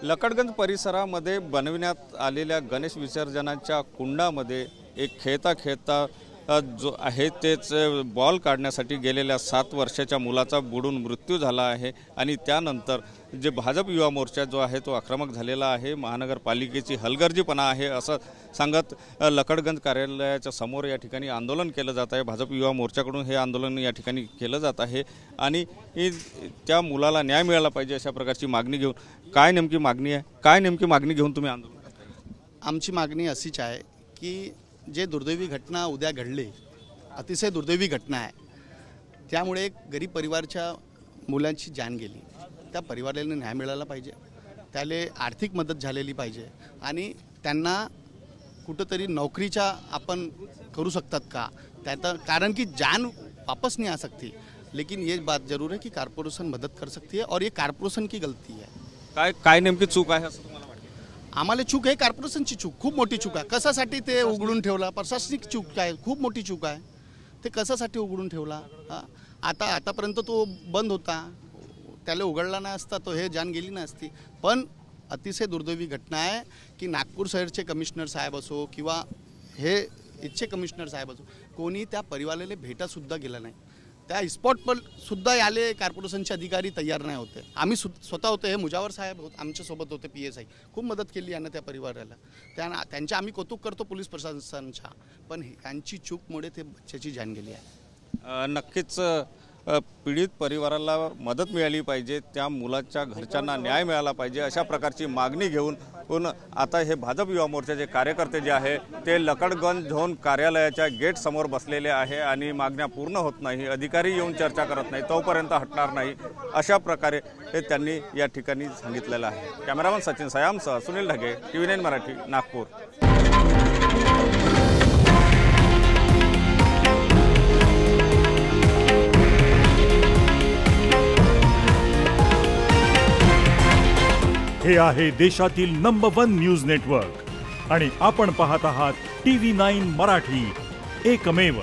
लकडगंज परिसरामध्ये बनविण्यात आलेल्या गणेश विसर्जनाच्या कुंडामध्ये एक खेळता जो आहे तेच बॉल काढण्यासाठी गेलेल्या 7 वर्षाच्या मुलाचा बुडून मृत्यू झाला आहे। आणि त्यानंतर जे भाजप युवा मोर्चा जो आहे तो आक्रमक झालेला आहे। महानगरपालिकेची हलगर्जीपणा आहे असं सांगत लकडगंज कार्यालयाच्या समोर या ठिकाणी आंदोलन केलं जात आहे। भाजप युवा मोर्चाकडून हे आंदोलन या ठिकाणी केलं जात आहे आणि त्या मुलाला न्याय मिळाला पाहिजे अशा प्रकारची मागणी घेऊन काय नेमकी मागणी आहे, काय नेमकी मागणी घेऊन तुम्ही आंदोलन करताय? आमची मागणी अशीच आहे की जे दुर्दैवी घटना उद्या घडली, अतिशय दुर्दैवी घटना आहे, त्यामुळे एक गरीब परिवारच्या मुलांची जान गेली, त्या परिवाराला न्याय मिळाला पाहिजे, त्याला आर्थिक मदत झालेली पाहिजे आणि त्यांना कुठंतरी नोकरीचा आपण करू शकतात का, त्यात कारण की जान वापस नहीं आ सकती, लेकिन ये बात जरूर है कि कॉर्पोरेशन मदद कर सकती है और ये कॉर्पोरेशन की गलती है। काय नेमकी चूक आहे असं तुम्हाला वाटतं? आम्हाला चूक आहे, कॉर्पोरेशनची चूक, खूप मोठी चूक आहे। कशासाठी ते उघडून ठेवला, प्रशासनिक चूक आहे, खूप मोठी चूक आहे, ते कशासाठी उघडून ठेवला। आतापर्यंत तो बंद होता, त्याला उघडला नाही असता तो हे जान गेली नसती। पण अतिशय दुर्दैवी घटना आहे की नागपूर शहरचे कमिशनर साहेब असो किंवा हे इथचे कमिशनर साहेब असो, कोणी त्या परिवाराला भेटासुद्धा गेला नाही, त्या स्पॉट पर सुद्धा याले कॉर्पोरेशनचे अधिकारी तयार नाही होते। आम्ही स्वतः होते, हे मुजावर साहेब आमच्यासोबत होते, PSI खूप मदत केली यांना त्या परिवाराला, त्यांचे आम्ही कौतुक करतो पोलीस प्रशासनाचा, पण यांची चूकमुळे ते बच्च्याची जान गेली आहे। नक्कीच पीडित परिवाराला मदत मिळाली पाहिजे, त्या मुलाच्या घरच्यांना न्याय मिळाला पाहिजे अशा प्रकारची मागणी घेऊन आता हे भाजप युवा मोर्चाचे कार्यकर्ते जे आहे ते लकडगंज झोन कार्यालयाच्या गेट समोर बसलेले आहे आणि मागण्या पूर्ण होत नाही, अधिकारी येऊन चर्चा करत नाही तोपर्यंत हटणार नाही अशा प्रकारे हे त्यांनी या ठिकाणी सांगितलेलं आहे। कॅमेरामन सचिन सयामसह सुनील ढगे, TV9 मराठी, नागपूर। हे आहे देशातील नंबर 1 न्यूज नेटवर्क आणि आपण पाहत आहात TV9 मराठी, एकमेव।